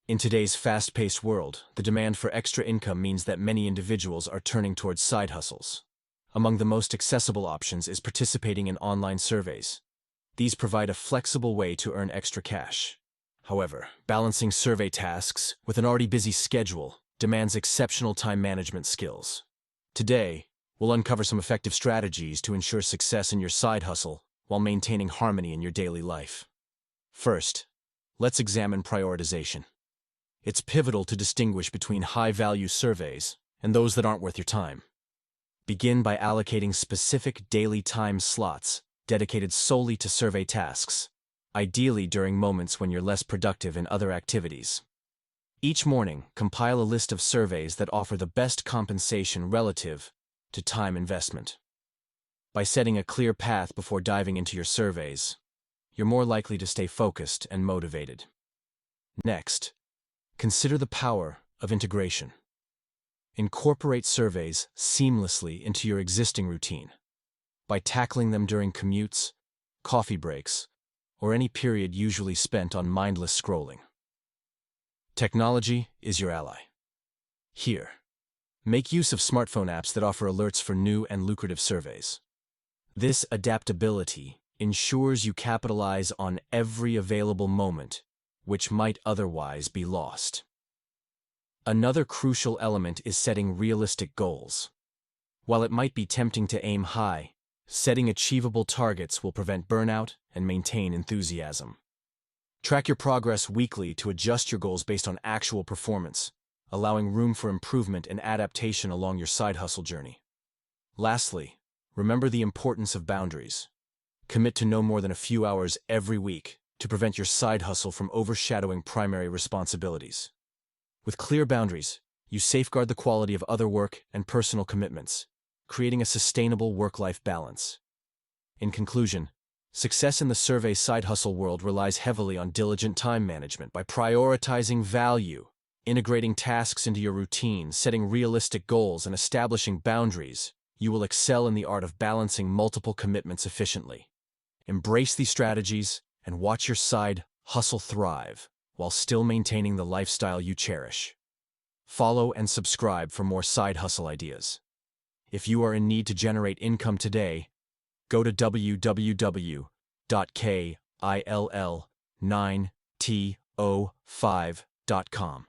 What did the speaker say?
In today's fast-paced world, the demand for extra income means that many individuals are turning towards side hustles. Among the most accessible options is participating in online surveys. These provide a flexible way to earn extra cash. However, balancing survey tasks with an already busy schedule demands exceptional time management skills. Today, we'll uncover some effective strategies to ensure success in your side hustle while maintaining harmony in your daily life. First, let's examine prioritization. It's pivotal to distinguish between high-value surveys and those that aren't worth your time. Begin by allocating specific daily time slots dedicated solely to survey tasks, ideally during moments when you're less productive in other activities. Each morning, compile a list of surveys that offer the best compensation relative to time investment. By setting a clear path before diving into your surveys, you're more likely to stay focused and motivated. Next, consider the power of integration. Incorporate surveys seamlessly into your existing routine. By tackling them during commutes, coffee breaks, or any period usually spent on mindless scrolling. Technology is your ally. Here, make use of smartphone apps that offer alerts for new and lucrative surveys. This adaptability ensures you capitalize on every available moment, which might otherwise be lost. Another crucial element is setting realistic goals. While it might be tempting to aim high, setting achievable targets will prevent burnout and maintain enthusiasm. Track your progress weekly to adjust your goals based on actual performance, allowing room for improvement and adaptation along your side hustle journey. Lastly, remember the importance of boundaries. Commit to no more than a few hours every week to prevent your side hustle from overshadowing primary responsibilities. With clear boundaries, you safeguard the quality of other work and personal commitments, creating a sustainable work-life balance. In conclusion, success in the survey side hustle world relies heavily on diligent time management. By prioritizing value, integrating tasks into your routine, setting realistic goals, and establishing boundaries, you will excel in the art of balancing multiple commitments efficiently. Embrace these strategies and watch your side hustle thrive while still maintaining the lifestyle you cherish. Follow and subscribe for more side hustle ideas. If you are in need to generate income today, go to www.kill9to5.com.